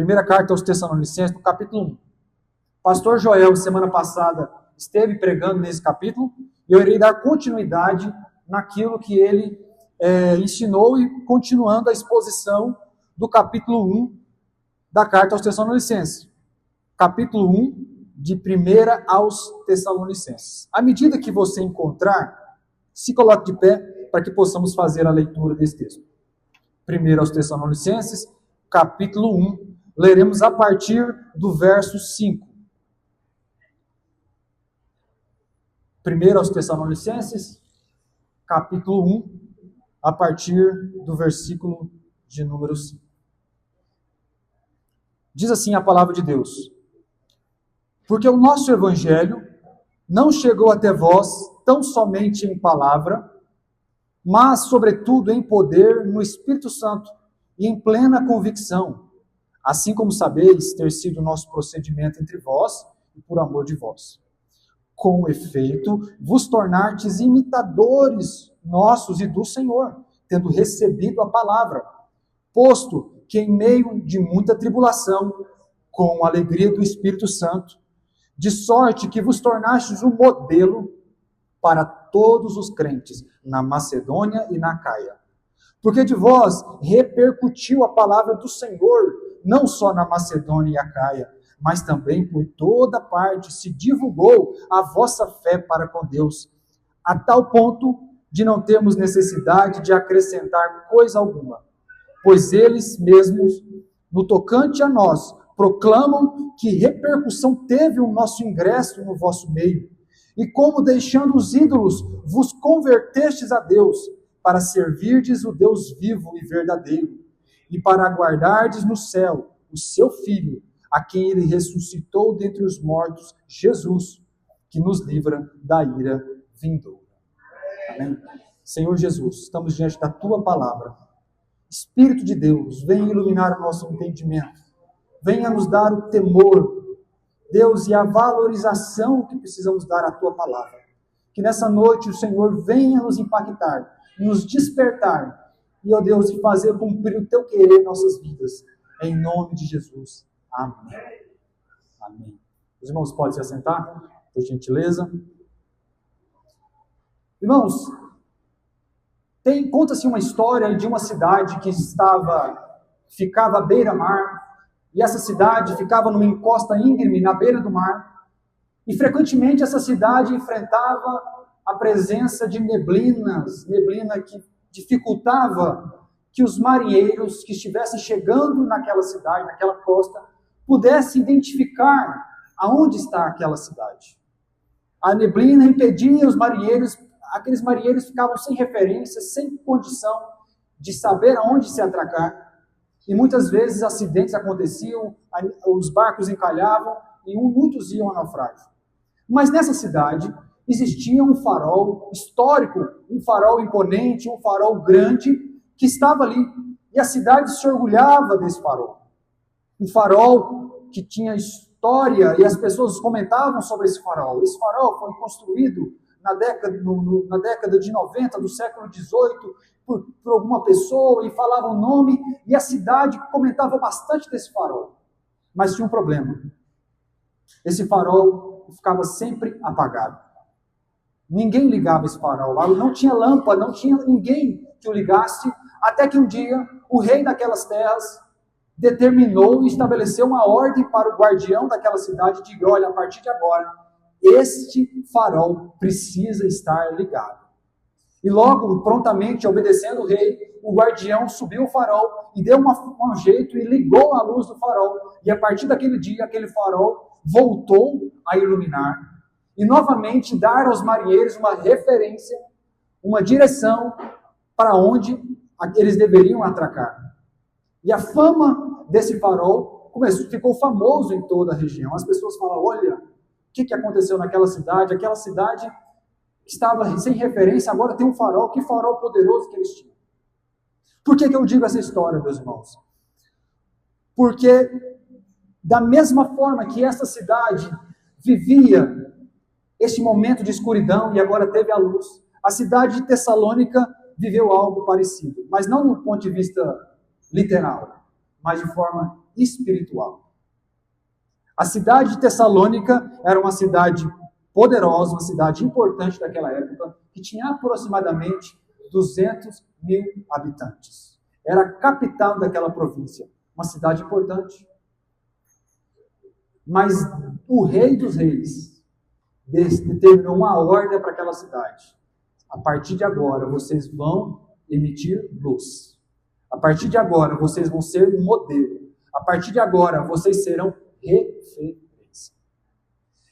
Primeira carta aos Tessalonicenses, no capítulo 1. Pastor Joel, semana passada, esteve pregando nesse capítulo, e eu irei dar continuidade naquilo que ele ensinou e continuando a exposição do capítulo 1 da carta aos Tessalonicenses. Capítulo 1, de 1 aos Tessalonicenses. À medida que você encontrar, se coloque de pé para que possamos fazer a leitura desse texto. 1 aos Tessalonicenses, capítulo 1, leremos a partir do verso 5. 1 aos Tessalonicenses, capítulo 1, a partir do versículo de número 5. Diz assim a palavra de Deus: porque o nosso evangelho não chegou até vós tão somente em palavra, mas, sobretudo, em poder no Espírito Santo e em plena convicção, assim como sabeis ter sido o nosso procedimento entre vós e por amor de vós. Com efeito, vos tornastes imitadores nossos e do Senhor, tendo recebido a palavra, posto que em meio de muita tribulação, com a alegria do Espírito Santo, de sorte que vos tornastes um modelo para todos os crentes, na Macedônia e na Acaia. Porque de vós repercutiu a palavra do Senhor, não só na Macedônia e Acaia, mas também por toda parte se divulgou a vossa fé para com Deus, a tal ponto de não termos necessidade de acrescentar coisa alguma, pois eles mesmos, no tocante a nós, proclamam que repercussão teve o nosso ingresso no vosso meio, e como deixando os ídolos, vos convertestes a Deus, para servirdes o Deus vivo e verdadeiro, e para aguardardes no céu o seu Filho, a quem ele ressuscitou dentre os mortos, Jesus, que nos livra da ira vindoura. Amém? Senhor Jesus, estamos diante da tua palavra. Espírito de Deus, venha iluminar o nosso entendimento. Venha nos dar o temor, Deus, e a valorização que precisamos dar à tua palavra. Que nessa noite o Senhor venha nos impactar, nos despertar, e, ó Deus, e fazer cumprir o teu querer em nossas vidas. Em nome de Jesus. Amém. Amém. Os irmãos podem se assentar, por gentileza. Irmãos, conta-se uma história de uma cidade que ficava à beira-mar, e essa cidade ficava numa encosta íngreme na beira do mar, e frequentemente essa cidade enfrentava a presença de neblina que dificultava que os marinheiros que estivessem chegando naquela cidade, naquela costa, pudessem identificar aonde está aquela cidade. A neblina impedia os marinheiros, aqueles marinheiros ficavam sem referência, sem condição de saber aonde se atracar, e muitas vezes acidentes aconteciam, os barcos encalhavam e muitos iam ao naufrágio. Mas nessa cidade existia um farol histórico, um farol imponente, um farol grande que estava ali, e a cidade se orgulhava desse farol. Um farol que tinha história, e as pessoas comentavam sobre esse farol. Esse farol foi construído na década de 90 do século XVIII por alguma pessoa, e falava o nome, e a cidade comentava bastante desse farol. Mas tinha um problema. Esse farol ficava sempre apagado. Ninguém ligava esse farol. Não tinha lâmpada, não tinha ninguém que o ligasse, até que um dia o rei daquelas terras determinou e estabeleceu uma ordem para o guardião daquela cidade, de olha, a partir de agora, este farol precisa estar ligado. E logo, prontamente, obedecendo o rei, o guardião subiu o farol e deu um jeito e ligou a luz do farol. E a partir daquele dia, aquele farol voltou a iluminar. E novamente dar aos marinheiros uma referência, uma direção para onde eles deveriam atracar. E a fama desse farol ficou famoso em toda a região. As pessoas falam, olha, o que aconteceu naquela cidade? Aquela cidade estava sem referência, agora tem um farol. Que farol poderoso que eles tinham. Por que eu digo essa história, meus irmãos? Porque da mesma forma que essa cidade vivia este momento de escuridão e agora teve a luz, a cidade de Tessalônica viveu algo parecido, mas não do ponto de vista literal, mas de forma espiritual. A cidade de Tessalônica era uma cidade poderosa, uma cidade importante daquela época, que tinha aproximadamente 200.000 habitantes. Era a capital daquela província, uma cidade importante. Mas o rei dos reis determinou uma ordem para aquela cidade. A partir de agora, vocês vão emitir luz. A partir de agora, vocês vão ser um modelo. A partir de agora, vocês serão referência.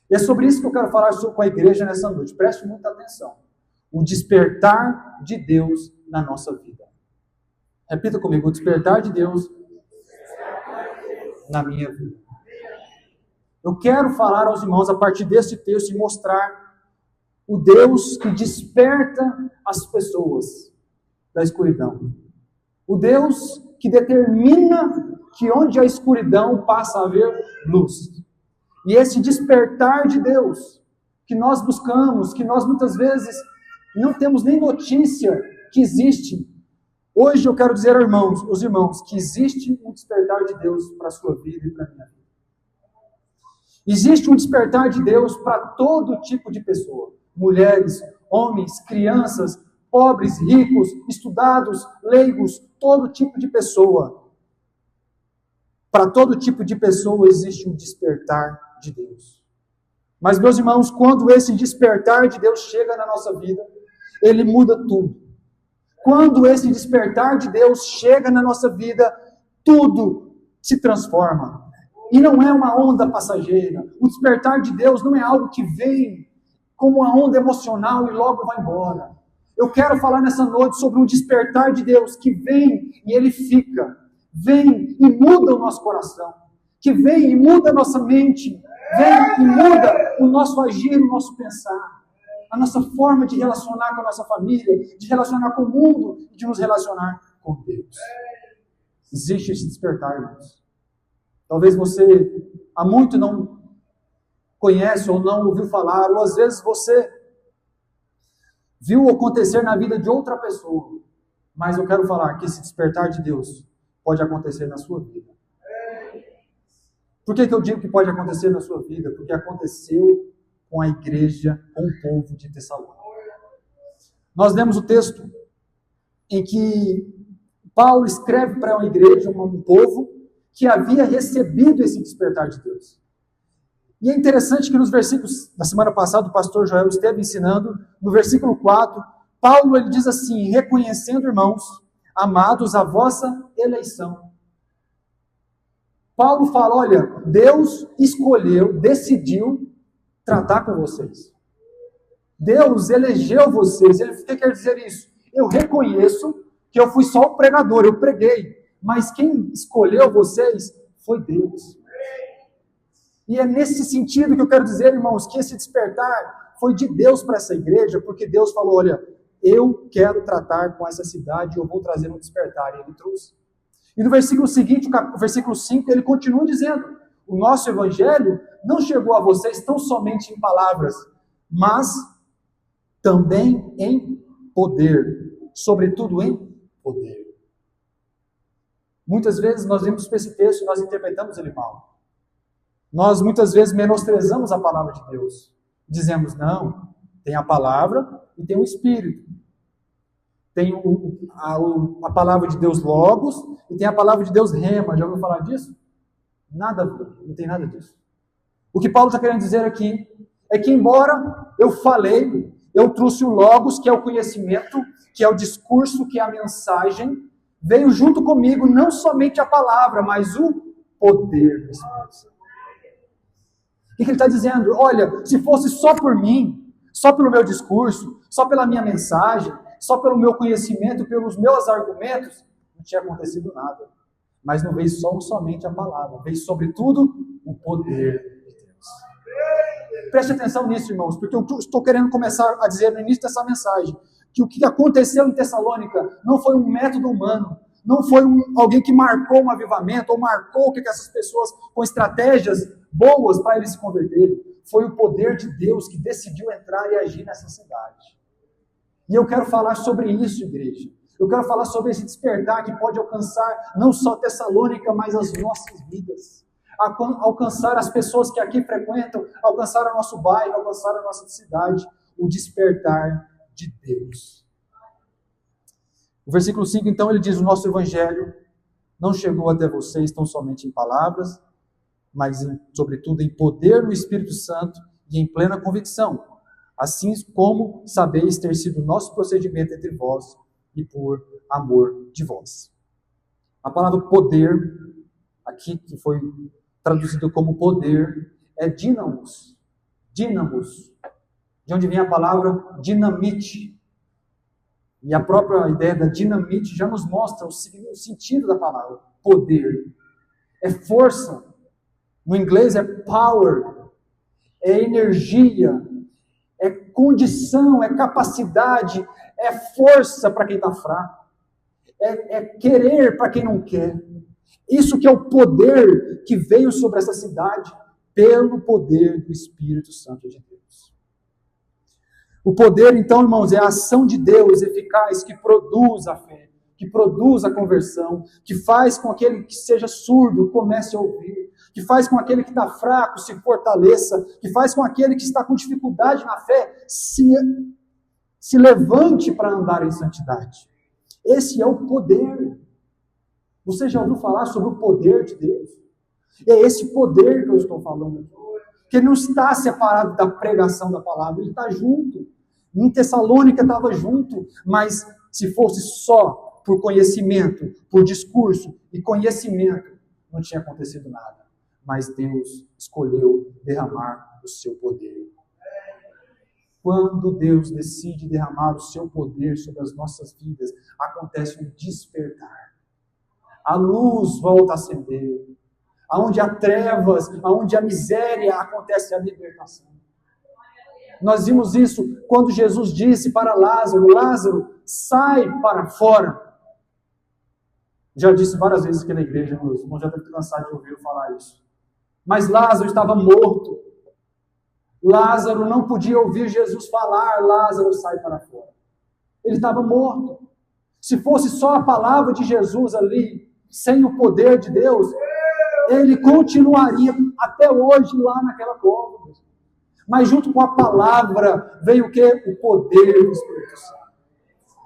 E é sobre isso que eu quero falar com a igreja nessa noite. Preste muita atenção. O despertar de Deus na nossa vida. Repita comigo, o despertar de Deus na minha vida. Eu quero falar aos irmãos, a partir desse texto, e mostrar o Deus que desperta as pessoas da escuridão. O Deus que determina que onde a escuridão passa a haver luz. E esse despertar de Deus que nós buscamos, que nós muitas vezes não temos nem notícia que existe. Hoje eu quero dizer aos irmãos que existe um despertar de Deus para a sua vida e para a minha vida. Existe um despertar de Deus para todo tipo de pessoa. Mulheres, homens, crianças, pobres, ricos, estudados, leigos, todo tipo de pessoa. Para todo tipo de pessoa existe um despertar de Deus. Mas, meus irmãos, quando esse despertar de Deus chega na nossa vida, ele muda tudo. Quando esse despertar de Deus chega na nossa vida, tudo se transforma. E não é uma onda passageira. O despertar de Deus não é algo que vem como uma onda emocional e logo vai embora. Eu quero falar nessa noite sobre um despertar de Deus que vem e ele fica. Vem e muda o nosso coração. Que vem e muda a nossa mente. Vem e muda o nosso agir, o nosso pensar. A nossa forma de relacionar com a nossa família, de relacionar com o mundo e de nos relacionar com Deus. Existe esse despertar, irmãos. Talvez você há muito não conhece ou não ouviu falar, ou às vezes você viu acontecer na vida de outra pessoa. Mas eu quero falar que esse despertar de Deus pode acontecer na sua vida. Por que eu digo que pode acontecer na sua vida? Porque aconteceu com a igreja, com o povo de Tessalônica. Nós lemos o texto em que Paulo escreve para uma igreja, um povo, que havia recebido esse despertar de Deus. E é interessante que nos versículos, na semana passada, o pastor Joel esteve ensinando, no versículo 4, Paulo ele diz assim, reconhecendo, irmãos, amados, a vossa eleição. Paulo fala, olha, Deus escolheu, decidiu tratar com vocês. Deus elegeu vocês. O que quer dizer isso? Eu reconheço que eu fui só o pregador, eu preguei. Mas quem escolheu vocês foi Deus. E é nesse sentido que eu quero dizer, irmãos, que esse despertar foi de Deus para essa igreja, porque Deus falou, olha, eu quero tratar com essa cidade, eu vou trazer um despertar, e ele trouxe. E no versículo seguinte, o versículo 5, ele continua dizendo, o nosso evangelho não chegou a vocês tão somente em palavras, mas também em poder, sobretudo em poder. Muitas vezes nós vimos para esse texto e nós interpretamos ele mal. Nós muitas vezes menosprezamos a palavra de Deus. Dizemos, não, tem a palavra e tem o Espírito. Tem a palavra de Deus Logos e tem a palavra de Deus Rema. Já ouviu falar disso? Nada, não tem nada disso. O que Paulo está querendo dizer aqui é que embora eu falei, eu trouxe o Logos, que é o conhecimento, que é o discurso, que é a mensagem, veio junto comigo não somente a palavra, mas o poder do Espírito Santo. O que ele está dizendo? Olha, se fosse só por mim, só pelo meu discurso, só pela minha mensagem, só pelo meu conhecimento, pelos meus argumentos, não tinha acontecido nada. Mas não veio somente a palavra, veio sobretudo o poder de Deus. Preste atenção nisso, irmãos, porque eu estou querendo começar a dizer no início dessa mensagem, que o que aconteceu em Tessalônica não foi um método humano, não foi alguém que marcou um avivamento, ou marcou que essas pessoas com estratégias boas para eles se converterem. Foi o poder de Deus que decidiu entrar e agir nessa cidade. E eu quero falar sobre isso, igreja. Eu quero falar sobre esse despertar que pode alcançar não só Tessalônica, mas as nossas vidas. Alcançar as pessoas que aqui frequentam, alcançar o nosso bairro, alcançar a nossa cidade. O despertar de Deus. O versículo 5, então, ele diz: o nosso evangelho não chegou até vocês tão somente em palavras, mas, sobretudo, em poder no Espírito Santo e em plena convicção, assim como sabeis ter sido o nosso procedimento entre vós e por amor de vós. A palavra poder, aqui que foi traduzido como poder, é dínamos. Dínamos, de onde vem a palavra dinamite. E a própria ideia da dinamite já nos mostra o sentido da palavra. Poder. É força. No inglês é power. É energia. É condição. É capacidade. É força para quem está fraco. É querer para quem não quer. Isso que é o poder que veio sobre essa cidade pelo poder do Espírito Santo de Deus. O poder, então, irmãos, é a ação de Deus eficaz que produz a fé, que produz a conversão, que faz com aquele que seja surdo comece a ouvir, que faz com aquele que está fraco se fortaleça, que faz com aquele que está com dificuldade na fé se levante para andar em santidade. Esse é o poder. Você já ouviu falar sobre o poder de Deus? É esse poder que eu estou falando aqui. Que ele não está separado da pregação da palavra, ele está junto. Em Tessalônica estava junto, mas se fosse só por conhecimento, por discurso e conhecimento, não tinha acontecido nada. Mas Deus escolheu derramar o seu poder. Quando Deus decide derramar o seu poder sobre as nossas vidas, acontece um despertar. A luz volta a acender. Aonde há trevas, aonde há miséria, acontece a libertação. Nós vimos isso quando Jesus disse para Lázaro: Lázaro, sai para fora. Já disse várias vezes aqui na igreja, meus irmãos já devem ter cansado de ouvir eu falar isso. Mas Lázaro estava morto. Lázaro não podia ouvir Jesus falar: Lázaro, sai para fora. Ele estava morto. Se fosse só a palavra de Jesus ali, sem o poder de Deus, ele continuaria até hoje lá naquela cova. Mas junto com a palavra veio o quê? O poder do Espírito Santo.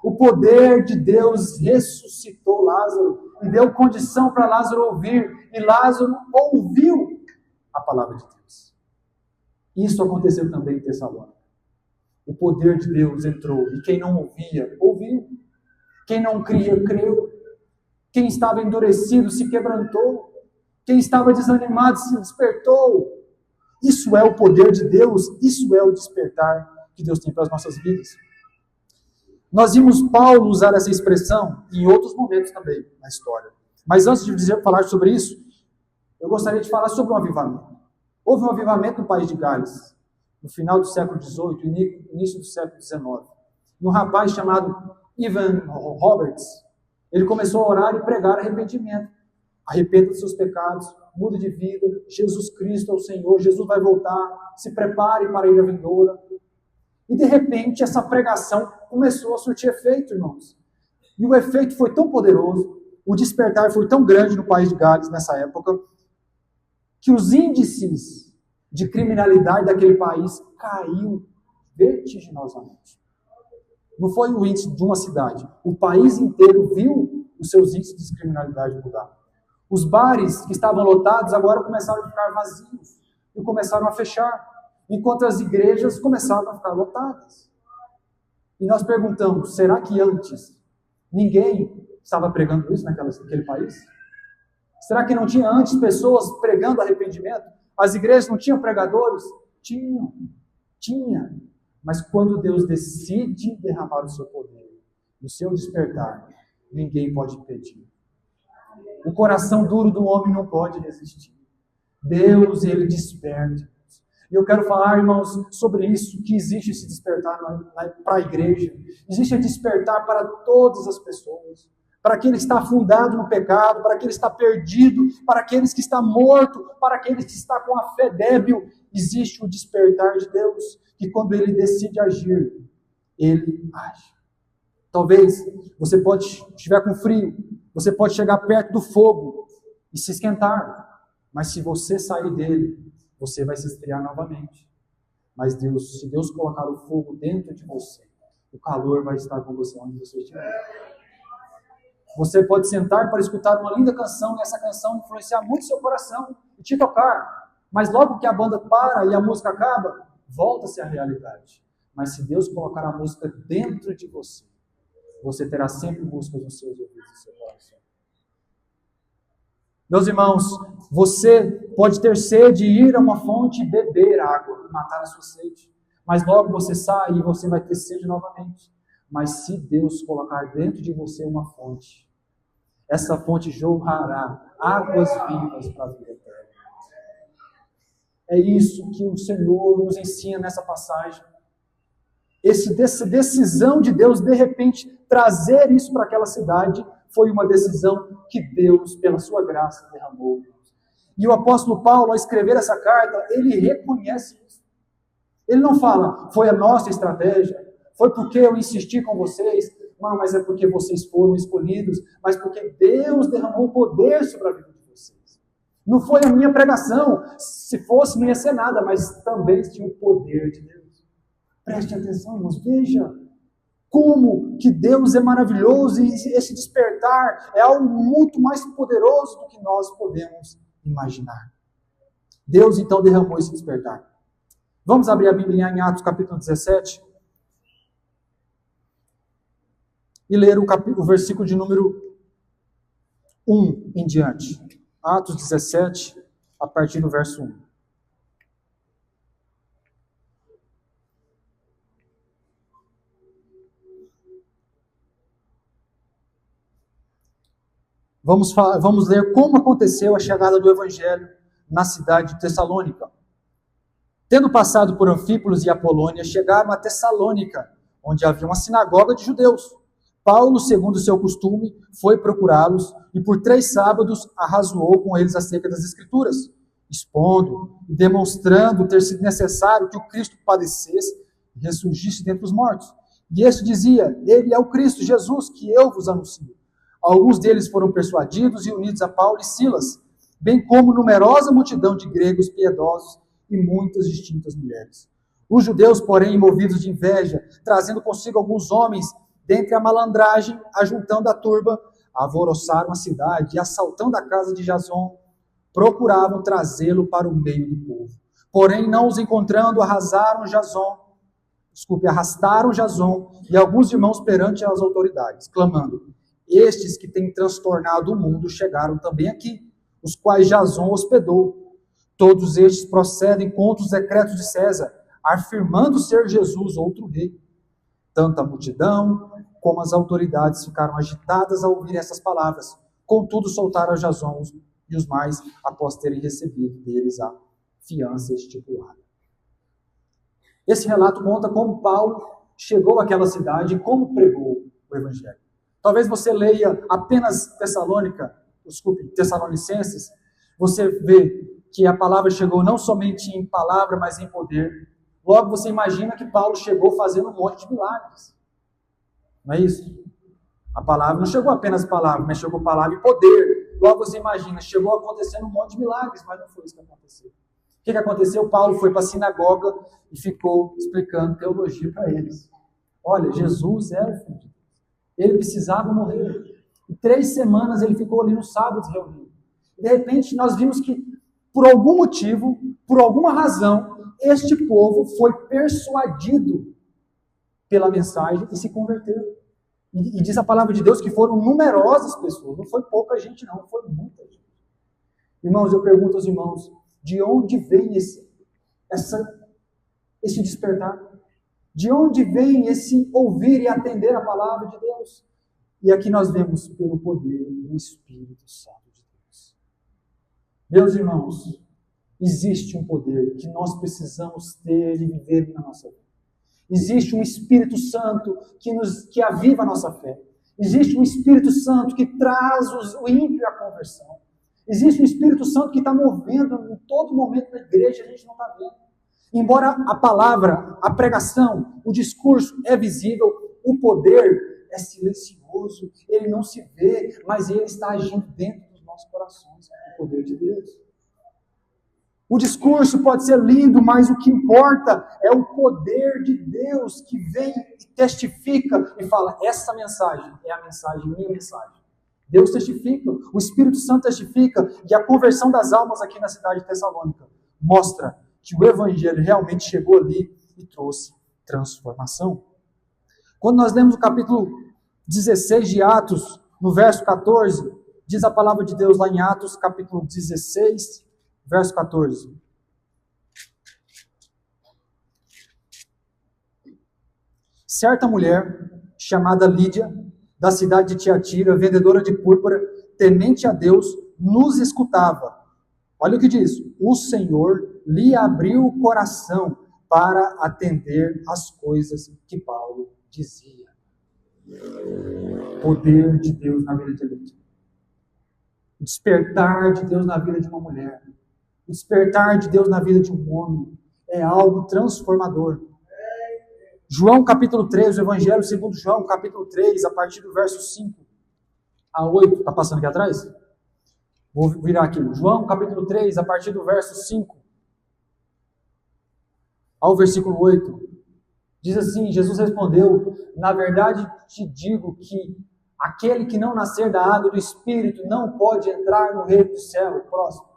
O poder de Deus ressuscitou Lázaro e deu condição para Lázaro ouvir. E Lázaro ouviu a palavra de Deus. Isso aconteceu também em Tessalônica. O poder de Deus entrou e quem não ouvia, ouviu. Quem não cria, creu. Quem estava endurecido se quebrantou. Quem estava desanimado se despertou. Isso é o poder de Deus, isso é o despertar que Deus tem para as nossas vidas. Nós vimos Paulo usar essa expressão em outros momentos também na história. Mas antes de falar sobre isso, eu gostaria de falar sobre um avivamento. Houve um avivamento no país de Gales, no final do século XVIII, início do século XIX. E um rapaz chamado Evan Roberts, ele começou a orar e pregar arrependimento. Arrependa dos seus pecados, muda de vida, Jesus Cristo é o Senhor, Jesus vai voltar, se prepare para a ira vindoura. E de repente essa pregação começou a surtir efeito, irmãos. E o efeito foi tão poderoso, o despertar foi tão grande no país de Gales nessa época, que os índices de criminalidade daquele país caiu vertiginosamente. Não foi o índice de uma cidade, o país inteiro viu os seus índices de criminalidade mudar. Os bares que estavam lotados agora começaram a ficar vazios e começaram a fechar, enquanto as igrejas começaram a ficar lotadas. E nós perguntamos, será que antes ninguém estava pregando isso naquele país? Será que não tinha antes pessoas pregando arrependimento? As igrejas não tinham pregadores? Tinha. Mas quando Deus decide derramar o seu poder, o seu despertar, ninguém pode impedir. O coração duro do homem não pode resistir. Deus, ele desperta. E eu quero falar, irmãos, sobre isso, que existe esse despertar para a igreja. Existe esse despertar para todas as pessoas. Para aquele que está afundado no pecado, para aquele que está perdido, para aqueles que está morto, para aqueles que está com a fé débil. Existe o despertar de Deus, que quando ele decide agir, ele age. Talvez você pode estiver com frio, você pode chegar perto do fogo e se esquentar, mas se você sair dele, você vai se esfriar novamente. Mas se Deus colocar o fogo dentro de você, o calor vai estar com você onde você estiver. Você pode sentar para escutar uma linda canção e essa canção influenciar muito seu coração e te tocar. Mas logo que a banda para e a música acaba, volta-se à realidade. Mas se Deus colocar a música dentro de você, você terá sempre músicas nos seus ouvidos e no seu coração. Meus irmãos, você pode ter sede e ir a uma fonte e beber água e matar a sua sede. Mas logo você sai e você vai ter sede novamente. Mas se Deus colocar dentro de você uma fonte, essa fonte jorrará águas vivas para a vida eterna. É isso que o Senhor nos ensina nessa passagem. Essa decisão de Deus, de repente, trazer isso para aquela cidade, foi uma decisão que Deus, pela sua graça, derramou. E o apóstolo Paulo, ao escrever essa carta, ele reconhece isso. Ele não fala, foi a nossa estratégia, foi porque eu insisti com vocês, não, mas é porque vocês foram escolhidos, mas porque Deus derramou poder sobre a vida de vocês. Não foi a minha pregação, se fosse não ia ser nada, mas também tinha o poder de Deus. Preste atenção, irmãos, veja como que Deus é maravilhoso e esse despertar é algo muito mais poderoso do que nós podemos imaginar. Deus então derramou esse despertar. Vamos abrir a Bíblia em Atos capítulo 17 e ler o versículo de número 1 em diante. Atos 17, a partir do verso 1. Vamos ler como aconteceu a chegada do Evangelho na cidade de Tessalônica. Tendo passado por Anfípolis e Apolônia, chegaram a Tessalônica, onde havia uma sinagoga de judeus. Paulo, segundo o seu costume, foi procurá-los e por 3 sábados arrazoou com eles acerca das Escrituras, expondo e demonstrando ter sido necessário que o Cristo padecesse e ressurgisse dentre os mortos. E este dizia, ele é o Cristo, Jesus, que eu vos anuncio. Alguns deles foram persuadidos e unidos a Paulo e Silas, bem como numerosa multidão de gregos piedosos e muitas distintas mulheres. Os judeus, porém, movidos de inveja, trazendo consigo alguns homens, dentre a malandragem, ajuntando a turba, alvoroçaram a cidade e, assaltando a casa de Jason, procuravam trazê-lo para o meio do povo. Porém, não os encontrando, arrastaram Jason e alguns irmãos perante as autoridades, clamando, estes que têm transtornado o mundo chegaram também aqui, os quais Jason hospedou. Todos estes procedem contra os decretos de César, afirmando ser Jesus outro rei. Tanto a multidão como as autoridades ficaram agitadas ao ouvir essas palavras. Contudo, soltaram a Jason e os mais, após terem recebido deles a fiança estipulada. Esse relato conta como Paulo chegou àquela cidade e como pregou o Evangelho. Talvez você leia apenas Tessalonicenses, você vê que a palavra chegou não somente em palavra, mas em poder. Logo você imagina que Paulo chegou fazendo um monte de milagres. Não é isso? A palavra não chegou apenas palavra, mas chegou palavra e poder. Logo você imagina, chegou acontecendo um monte de milagres, mas não foi isso que aconteceu. O que aconteceu? Paulo foi para a sinagoga e ficou explicando teologia para eles. Olha, Jesus era o Filho de Deus. Ele precisava morrer. E 3 semanas ele ficou ali no sábado reunido. De repente nós vimos que, por algum motivo, por alguma razão, este povo foi persuadido pela mensagem e se converteu. E diz a palavra de Deus que foram numerosas pessoas. Não foi pouca gente não, foi muita gente. Irmãos, eu pergunto aos irmãos, de onde vem esse despertar? De onde vem esse ouvir e atender a palavra de Deus? E aqui nós vemos pelo poder do Espírito Santo de Deus. Meus irmãos, existe um poder que nós precisamos ter e viver na nossa vida. Existe um Espírito Santo que aviva a nossa fé. Existe um Espírito Santo que traz o ímpio à conversão. Existe um Espírito Santo que está movendo em todo momento na igreja, a gente não está vendo. Embora a palavra, a pregação, o discurso é visível, o poder é silencioso, ele não se vê, mas ele está agindo dentro dos nossos corações, o poder de Deus. O discurso pode ser lindo, mas o que importa é o poder de Deus que vem e testifica e fala, essa mensagem é a mensagem, minha mensagem. Deus testifica, o Espírito Santo testifica, e a conversão das almas aqui na cidade de Tessalônica mostra que o Evangelho realmente chegou ali e trouxe transformação. Quando nós lemos o capítulo 16 de Atos, no verso 14, diz a palavra de Deus lá em Atos, capítulo 16, verso 14. Certa mulher, chamada Lídia, da cidade de Tiatira, vendedora de púrpura, temente a Deus, nos escutava. Olha o que diz: o Senhor lhe abriu o coração para atender às coisas que Paulo dizia. Poder de Deus na vida de Lídia. O despertar de Deus na vida de uma mulher. O despertar de Deus na vida de um homem é algo transformador. João capítulo 3, o Evangelho segundo João, capítulo 3, a partir do verso 5 a 8. Está passando aqui atrás? Vou virar aqui. João capítulo 3, a partir do verso 5 ao versículo 8. Diz assim, Jesus respondeu, na verdade te digo que aquele que não nascer da água e do Espírito não pode entrar no reino do céu. Próximo.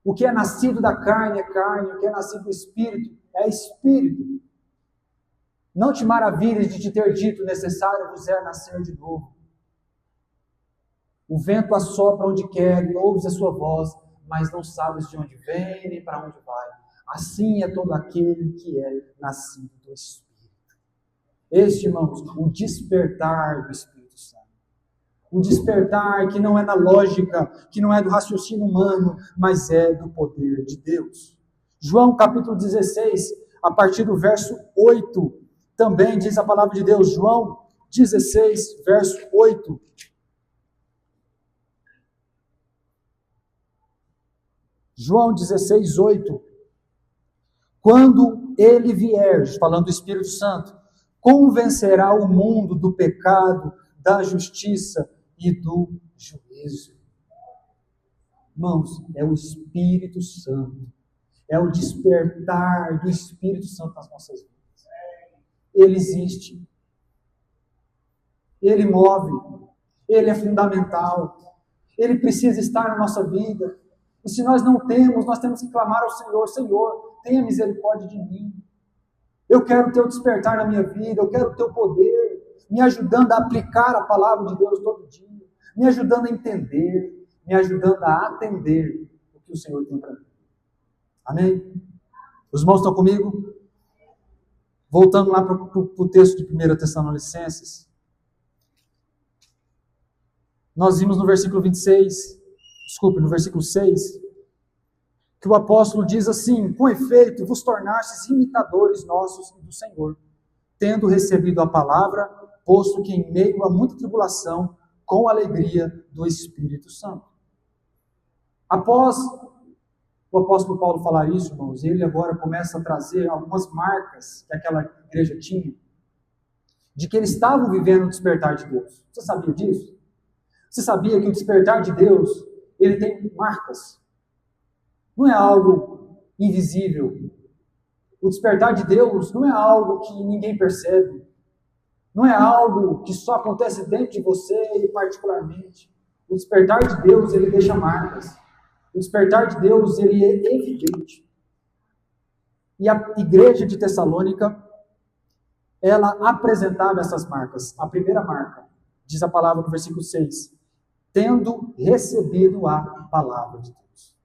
O que é nascido da carne é carne, o que é nascido do Espírito é Espírito. Não te maravilhes de te ter dito, necessário vos é nascer de novo. O vento assopra onde quer e ouves a sua voz, mas não sabes de onde vem nem para onde vai. Assim é todo aquele que é nascido do Espírito. Este, irmãos, o despertar do Espírito Santo. O despertar que não é na lógica, que não é do raciocínio humano, mas é do poder de Deus. João capítulo 16, a partir do verso 8, também diz a palavra de Deus. João 16, verso 8. João 16, 8. Quando ele vier, falando do Espírito Santo, convencerá o mundo do pecado, da justiça e do juízo. Irmãos, é o Espírito Santo. É o despertar do Espírito Santo nas nossas vidas. Ele existe. Ele move. Ele é fundamental. Ele precisa estar na nossa vida. E se nós não temos, nós temos que clamar ao Senhor. Senhor, tenha misericórdia de mim. Eu quero o teu despertar na minha vida. Eu quero o teu poder. Me ajudando a aplicar a palavra de Deus todo dia. Me ajudando a entender. Me ajudando a atender o que o Senhor tem para mim. Amém? Os irmãos estão comigo? Voltando lá para o texto de 1 Tessalonicenses. Nós vimos no versículo 6, que o apóstolo diz assim: com efeito, vos tornastes imitadores nossos e do Senhor, tendo recebido a palavra, posto que em meio a muita tribulação, com alegria do Espírito Santo. Após o apóstolo Paulo falar isso, irmãos, ele agora começa a trazer algumas marcas que aquela igreja tinha, de que eles estavam vivendo o despertar de Deus. Você sabia disso? Você sabia que o despertar de Deus, ele tem marcas? Não é algo invisível. O despertar de Deus não é algo que ninguém percebe. Não é algo que só acontece dentro de você particularmente. O despertar de Deus, ele deixa marcas. O despertar de Deus, ele é evidente. E a igreja de Tessalônica, ela apresentava essas marcas. A primeira marca, diz a palavra no versículo 6, tendo recebido a palavra de Deus.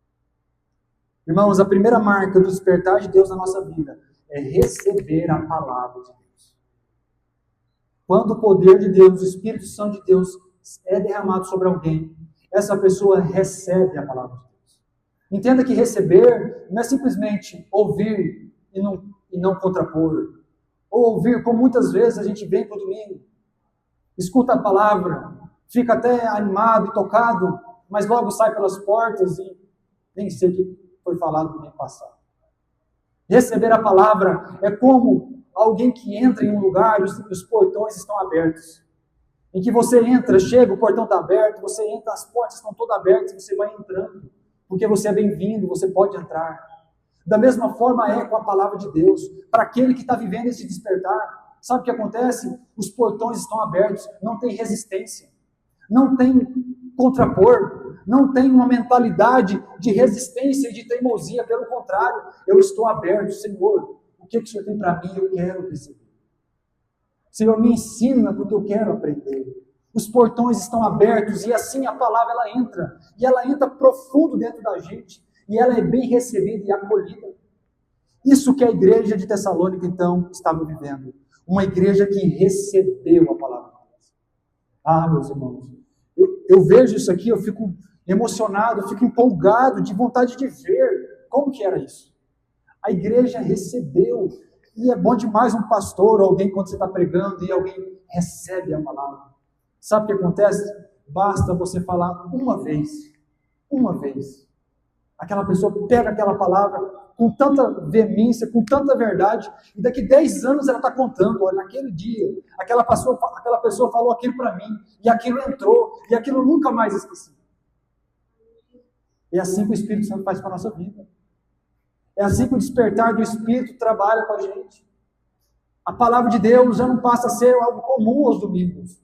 Irmãos, a primeira marca do despertar de Deus na nossa vida é receber a palavra de Deus. Quando o poder de Deus, o Espírito Santo de Deus é derramado sobre alguém, essa pessoa recebe a palavra de Deus. Entenda que receber não é simplesmente ouvir e não contrapor. Ou ouvir, como muitas vezes a gente vem para o domingo, escuta a palavra, fica até animado e tocado, mas logo sai pelas portas e nem sei o que foi falado no ano passado. Receber a palavra é como alguém que entra em um lugar e os portões estão abertos. Em que você entra, chega, o portão está aberto, você entra, as portas estão todas abertas, você vai entrando, porque você é bem-vindo, você pode entrar. Da mesma forma é com a palavra de Deus, para aquele que está vivendo esse despertar. Sabe o que acontece? Os portões estão abertos, não tem resistência, não tem contrapor, não tem uma mentalidade de resistência e de teimosia, pelo contrário, eu estou aberto, Senhor, o que o Senhor tem para mim? Eu quero receber. Senhor, me ensina porque eu quero aprender. Os portões estão abertos e assim a palavra ela entra. E ela entra profundo dentro da gente. E ela é bem recebida e acolhida. Isso que a igreja de Tessalônica, então, estava vivendo. Uma igreja que recebeu a palavra de Deus. Ah, meus irmãos, eu vejo isso aqui, eu fico emocionado, eu fico empolgado, de vontade de ver como que era isso. A igreja recebeu. E é bom demais um pastor, ou alguém quando você está pregando e alguém recebe a palavra. Sabe o que acontece? Basta você falar uma vez. Aquela pessoa pega aquela palavra com tanta veemência, com tanta verdade, e daqui 10 anos ela está contando, olha, naquele dia, aquela pessoa falou aquilo para mim, e aquilo entrou, e aquilo eu nunca mais esqueci. É assim que o Espírito Santo faz para a nossa vida. É assim que o despertar do Espírito trabalha com a gente. A palavra de Deus já não passa a ser algo comum aos domingos.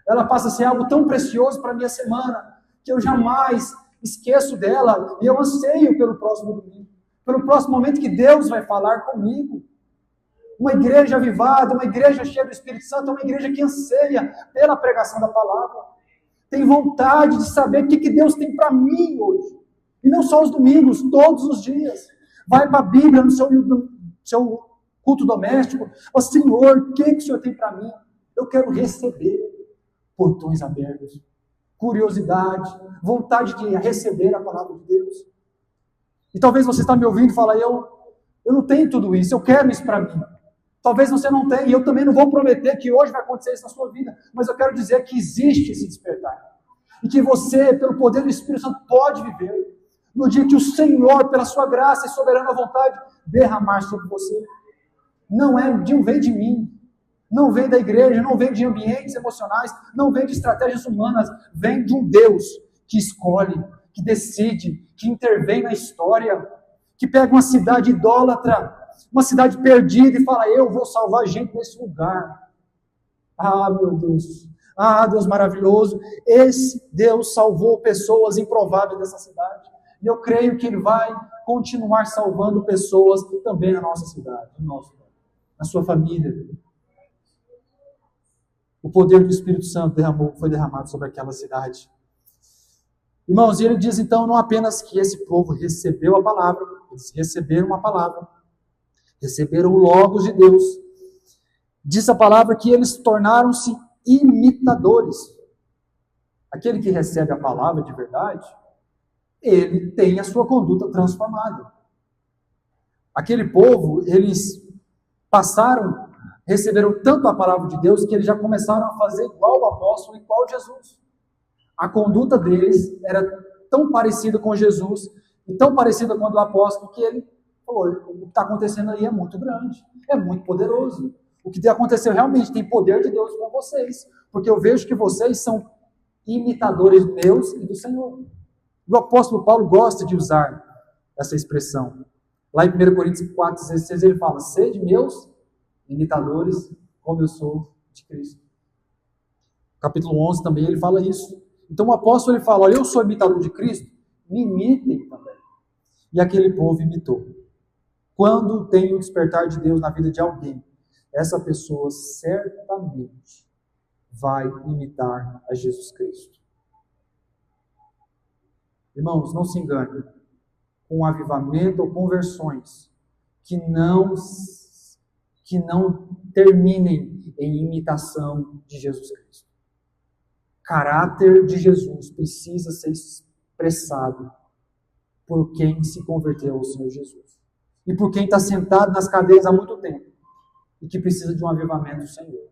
Ela passa a ser algo tão precioso para a minha semana, que eu jamais esqueço dela, e eu anseio pelo próximo domingo, pelo próximo momento que Deus vai falar comigo. Uma igreja avivada, uma igreja cheia do Espírito Santo, é uma igreja que anseia pela pregação da palavra. Tem vontade de saber o que Deus tem para mim hoje. E não só os domingos, todos os dias. Vai para a Bíblia no seu culto doméstico. Ó Senhor, o que o Senhor tem para mim? Eu quero receber. Portões abertos. Curiosidade. Vontade de receber a palavra de Deus. E talvez você está me ouvindo e fala, eu não tenho tudo isso, eu quero isso para mim. Talvez você não tenha, e eu também não vou prometer que hoje vai acontecer isso na sua vida, mas eu quero dizer que existe esse despertar. E que você, pelo poder do Espírito Santo, pode viver. No dia que o Senhor, pela sua graça e soberana vontade, derramar sobre você. Não vem de mim, não vem da igreja, não vem de ambientes emocionais, não vem de estratégias humanas, vem de um Deus que escolhe, que decide, que intervém na história, que pega uma cidade idólatra, uma cidade perdida e fala, eu vou salvar gente nesse lugar. Ah, meu Deus, ah, Deus maravilhoso, esse Deus salvou pessoas improváveis dessa cidade. E eu creio que Ele vai continuar salvando pessoas também na nossa cidade, na sua família. O poder do Espírito Santo foi derramado sobre aquela cidade. Irmãos, e ele diz então, não apenas que esse povo recebeu a palavra, eles receberam a palavra, receberam o Logos de Deus. Diz a palavra que eles tornaram-se imitadores. Aquele que recebe a palavra de verdade, ele tem a sua conduta transformada. Aquele povo, eles receberam tanto a palavra de Deus, que eles já começaram a fazer igual o apóstolo, igual Jesus. A conduta deles era tão parecida com Jesus, e tão parecida com a do apóstolo, que ele falou, o que está acontecendo aí é muito grande, é muito poderoso. O que aconteceu realmente tem poder de Deus com vocês, porque eu vejo que vocês são imitadores meus e do Senhor. O apóstolo Paulo gosta de usar essa expressão. Lá em 1 Coríntios 4,16 ele fala, sede meus imitadores, como eu sou de Cristo. Capítulo 11 também ele fala isso. Então o apóstolo ele fala, olha, eu sou imitador de Cristo, me imitem também. E aquele povo imitou. Quando tem o despertar de Deus na vida de alguém, essa pessoa certamente vai imitar a Jesus Cristo. Irmãos, não se engane com avivamento ou conversões que não terminem em imitação de Jesus Cristo. O caráter de Jesus precisa ser expressado por quem se converteu ao Senhor Jesus. E por quem está sentado nas cadeiras há muito tempo e que precisa de um avivamento do Senhor.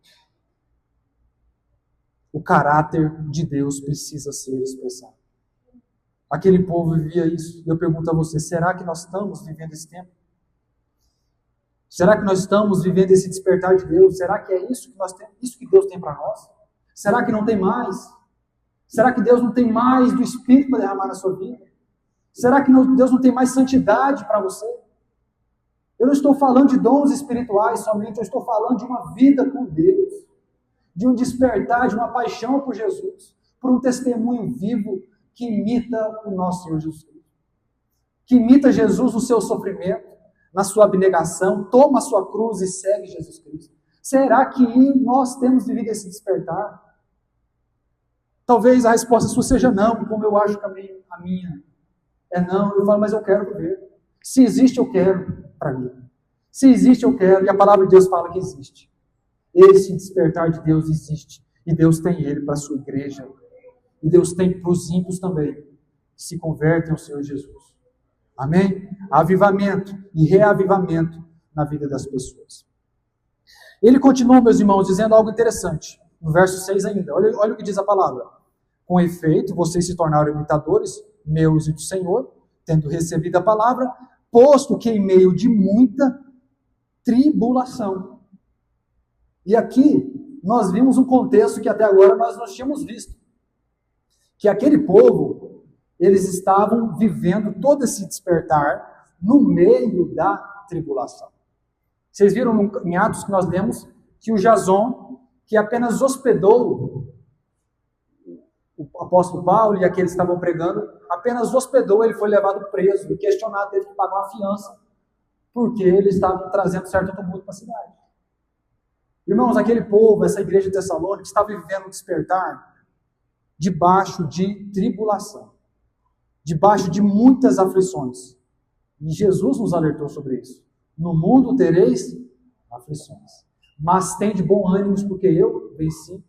O caráter de Deus precisa ser expressado. Aquele povo vivia isso. E eu pergunto a você, será que nós estamos vivendo esse tempo? Será que nós estamos vivendo esse despertar de Deus? Será que é isso que nós temos, isso que Deus tem para nós? Será que não tem mais? Será que Deus não tem mais do Espírito para derramar na sua vida? Será que Deus não tem mais santidade para você? Eu não estou falando de dons espirituais somente, eu estou falando de uma vida com Deus, de um despertar, de uma paixão por Jesus, por um testemunho vivo que imita o nosso Senhor Jesus Cristo, que imita Jesus no seu sofrimento, na sua abnegação, toma a sua cruz e segue Jesus Cristo. Será que nós temos vivido esse despertar? Talvez a resposta sua seja não, como eu acho que a minha é não. Eu falo, mas eu quero viver. Se existe, eu quero para mim. Se existe, eu quero. E a palavra de Deus fala que existe. Esse despertar de Deus existe. E Deus tem ele para a sua igreja. E Deus tem para os ímpios também, que se convertem ao Senhor Jesus. Amém? Avivamento e reavivamento na vida das pessoas. Ele continua, meus irmãos, dizendo algo interessante. No verso 6 ainda. Olha o que diz a palavra. Com efeito, vocês se tornaram imitadores meus e do Senhor, tendo recebido a palavra, posto que em meio de muita tribulação. E aqui nós vimos um contexto que até agora nós não tínhamos visto. Que aquele povo, eles estavam vivendo todo esse despertar no meio da tribulação. Vocês viram em Atos que nós lemos que o Jason, que apenas hospedou o apóstolo Paulo e aqueles que estavam pregando, apenas hospedou, ele foi levado preso e questionado, teve que pagar uma fiança, porque eles estavam trazendo certo tumulto para a cidade. Irmãos, aquele povo, essa igreja de Tessalônica, estava vivendo um despertar debaixo de tribulação, debaixo de muitas aflições. E Jesus nos alertou sobre isso. No mundo tereis aflições, mas tem de bom ânimo, porque eu venci.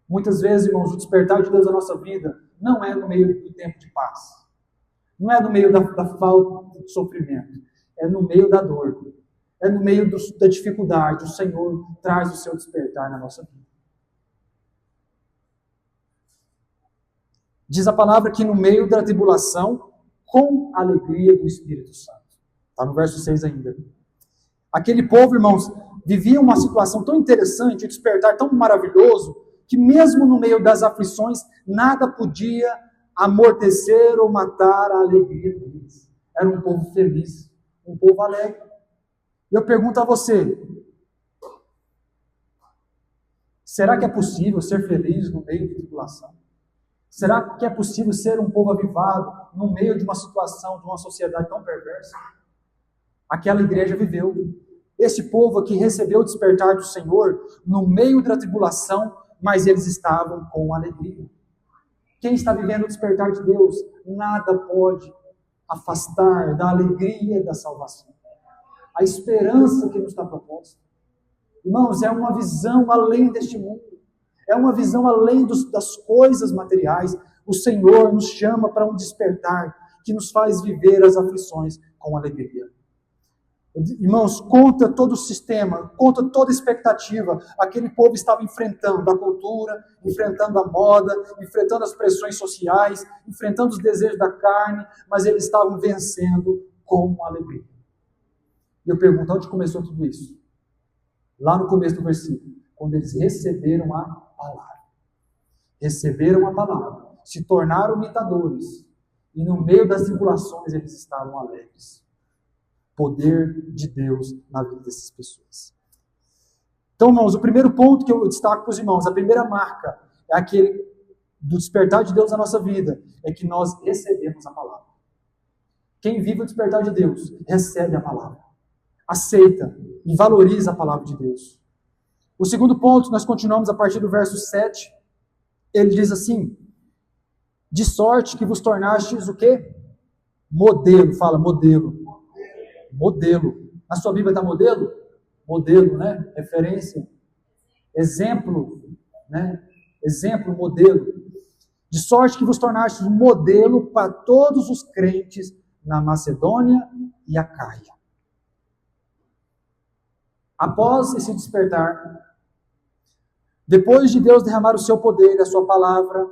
Muitas vezes, irmãos, o despertar de Deus na nossa vida não é no meio do tempo de paz. Não é no meio da falta de sofrimento. É no meio da dor. É no meio da dificuldade. O Senhor traz o seu despertar na nossa vida. Diz a palavra que no meio da tribulação, com a alegria do Espírito Santo. Está no verso 6 ainda. Aquele povo, irmãos, vivia uma situação tão interessante, um despertar tão maravilhoso, que mesmo no meio das aflições, nada podia amortecer ou matar a alegria deles. Era um povo feliz, um povo alegre. Eu pergunto a você, será que é possível ser feliz no meio de tribulação? Será que é possível ser um povo avivado no meio de uma situação, de uma sociedade tão perversa? Aquela igreja viveu. Esse povo aqui recebeu o despertar do Senhor no meio da tribulação, mas eles estavam com alegria. Quem está vivendo o despertar de Deus, nada pode afastar da alegria da salvação. A esperança que nos está proposta. Irmãos, é uma visão além deste mundo. É uma visão além das coisas materiais. O Senhor nos chama para um despertar que nos faz viver as aflições com alegria. Irmãos, contra todo o sistema, contra toda a expectativa, aquele povo estava enfrentando a cultura, enfrentando a moda, enfrentando as pressões sociais, enfrentando os desejos da carne, mas eles estavam vencendo com alegria. E eu pergunto, onde começou tudo isso? Lá no começo do versículo, quando eles receberam a palavra. Receberam a palavra, se tornaram imitadores, e no meio das tribulações eles estavam alegres. Poder de Deus na vida dessas pessoas. Então, irmãos, o primeiro ponto que eu destaco para os irmãos, a primeira marca é aquele do despertar de Deus na nossa vida, é que nós recebemos a palavra. Quem vive o despertar de Deus, recebe a palavra, aceita e valoriza a palavra de Deus. O segundo ponto, nós continuamos a partir do verso 7, ele diz assim, de sorte que vos tornastes o quê? Modelo, fala modelo. Modelo. Na sua Bíblia está modelo? Modelo, né? Referência. Exemplo, né? Exemplo, modelo. De sorte que vos tornastes um modelo para todos os crentes na Macedônia e Acaia. Após esse despertar, depois de Deus derramar o seu poder e a sua palavra,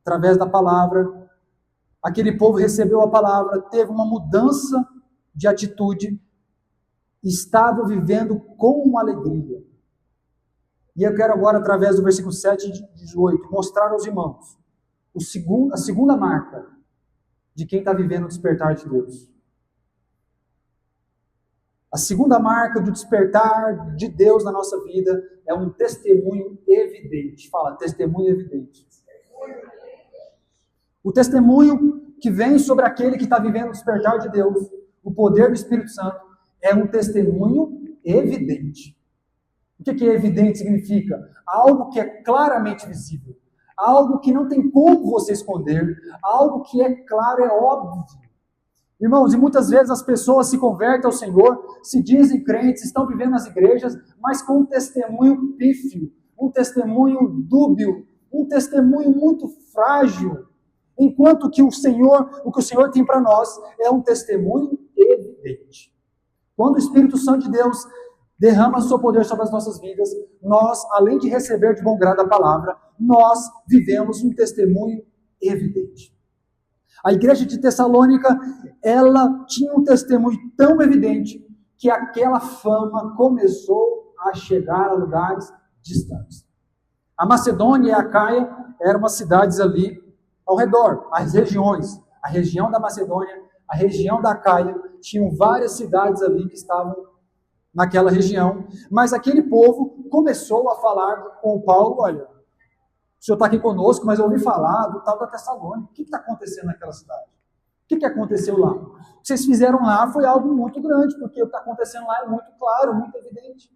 através da palavra, aquele povo recebeu a palavra, teve uma mudança de atitude, estavam vivendo com alegria. E eu quero agora, através do versículo 7 e 18, mostrar aos irmãos a segunda marca de quem está vivendo o despertar de Deus. A segunda marca do despertar de Deus na nossa vida é um testemunho evidente. Fala, testemunho evidente. O testemunho que vem sobre aquele que está vivendo o despertar de Deus, o poder do Espírito Santo, é um testemunho evidente. O que é evidente? Significa algo que é claramente visível, algo que não tem como você esconder, algo que é claro, é óbvio. Irmãos, e muitas vezes as pessoas se convertem ao Senhor, se dizem crentes, estão vivendo nas igrejas, mas com um testemunho pífio, um testemunho dúbio, um testemunho muito frágil, enquanto que o que o Senhor tem para nós é um testemunho evidente. Quando o Espírito Santo de Deus derrama o seu poder sobre as nossas vidas, nós, além de receber de bom grado a palavra, nós vivemos um testemunho evidente. A igreja de Tessalônica, ela tinha um testemunho tão evidente que aquela fama começou a chegar a lugares distantes. A Macedônia e a Acaia eram umas cidades ali ao redor, as regiões. A região da Macedônia, a região da Acaia, tinham várias cidades ali que estavam naquela região, mas aquele povo começou a falar com Paulo: olha, o senhor está aqui conosco, mas eu ouvi falar do tal da Tessalônica. O que está acontecendo naquela cidade? O que aconteceu lá? O que vocês fizeram lá foi algo muito grande, porque o que está acontecendo lá é muito claro, muito evidente.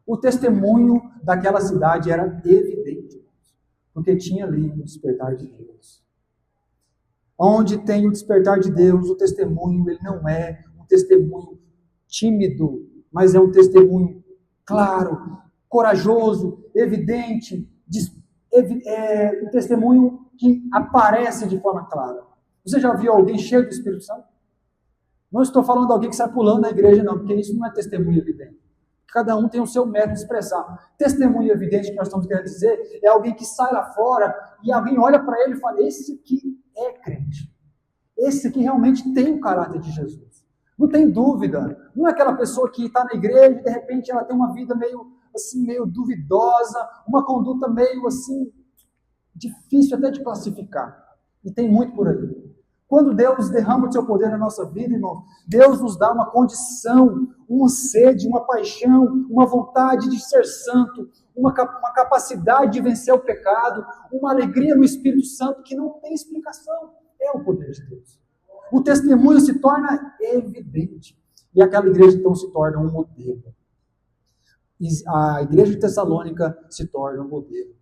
O testemunho daquela cidade era evidente, porque tinha ali o despertar de Deus. Onde tem o despertar de Deus, o testemunho, ele não é um testemunho tímido, mas é um testemunho claro, corajoso, evidente, um testemunho que aparece de forma clara. Você já viu alguém cheio do Espírito Santo? Não estou falando de alguém que sai pulando na igreja, não, porque isso não é testemunho evidente. Cada um tem o seu método de expressar. Testemunho evidente que nós estamos querendo dizer é alguém que sai lá fora e alguém olha para ele e fala: esse aqui é crente. Esse aqui realmente tem o caráter de Jesus. Não tem dúvida. Não é aquela pessoa que está na igreja e de repente ela tem uma vida meio duvidosa, uma conduta meio assim, difícil até de classificar. E tem muito por aí. Quando Deus derrama o seu poder na nossa vida, irmão, Deus nos dá uma condição, uma sede, uma paixão, uma vontade de ser santo, uma capacidade de vencer o pecado, uma alegria no Espírito Santo que não tem explicação. É o poder de Deus. O testemunho se torna evidente. E aquela igreja então se torna um modelo. A igreja de Tessalônica se torna um modelo.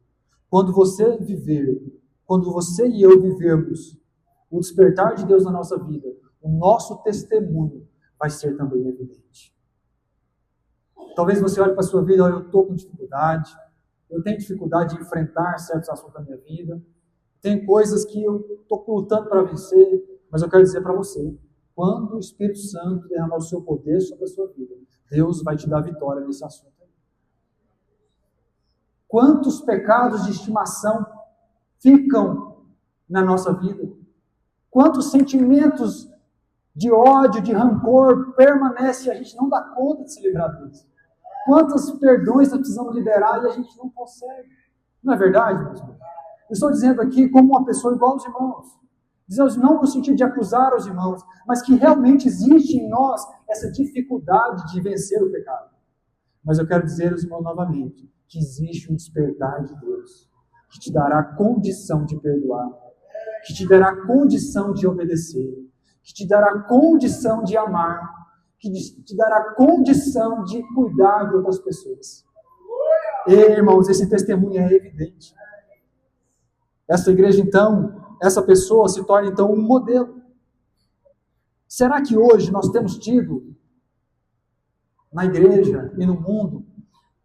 Quando você e eu vivermos o despertar de Deus na nossa vida, o nosso testemunho vai ser também evidente. Talvez você olhe para a sua vida: olha, eu estou com dificuldade, eu tenho dificuldade de enfrentar certos assuntos da minha vida, tem coisas que eu estou lutando para vencer, mas eu quero dizer para você, quando o Espírito Santo derramar o seu poder sobre a sua vida, Deus vai te dar vitória nesse assunto. Quantos pecados de estimação ficam na nossa vida? Quantos sentimentos de ódio, de rancor permanecem e a gente não dá conta de se livrar deles? Quantos perdões nós precisamos liberar e a gente não consegue? Não é verdade, meus irmãos? Eu estou dizendo aqui como uma pessoa igual aos irmãos. Dizemos não no sentido de acusar os irmãos, mas que realmente existe em nós essa dificuldade de vencer o pecado. Mas eu quero dizer aos irmãos novamente que existe um despertar de Deus que te dará condição de perdoar, que te dará condição de obedecer, que te dará condição de amar, que te dará condição de cuidar de outras pessoas. E, irmãos, esse testemunho é evidente. Essa igreja, então, essa pessoa se torna, então, um modelo. Será que hoje nós temos tido, na igreja e no mundo,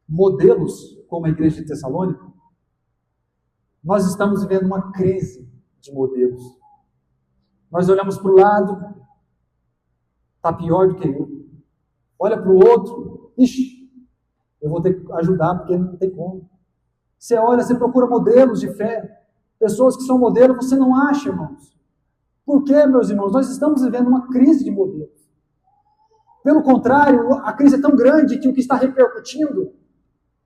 modelos como a igreja de Tessalônica? Nós estamos vivendo uma crise de modelos. Nós olhamos para o lado, está pior do que eu. Olha para o outro, ixi, eu vou ter que ajudar porque não tem como. Você olha, você procura modelos de fé, pessoas que são modelos, você não acha, irmãos. Por quê, meus irmãos? Nós estamos vivendo uma crise de modelos. Pelo contrário, a crise é tão grande que o que está repercutindo,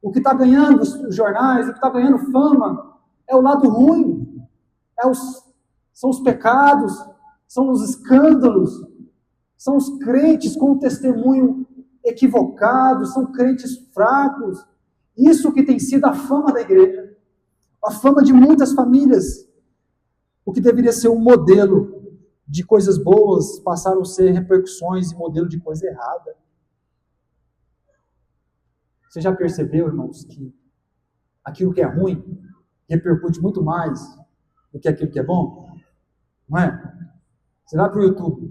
o que está ganhando os jornais, o que está ganhando fama, é o lado ruim, são os pecados, são os escândalos, são os crentes com um testemunho equivocado, são crentes fracos. Isso que tem sido a fama da igreja, a fama de muitas famílias. O que deveria ser um modelo de coisas boas passaram a ser repercussões e modelo de coisa errada. Você já percebeu, irmãos, que aquilo que é ruim repercute muito mais do que aquilo que é bom? Não é? Você vai para o YouTube,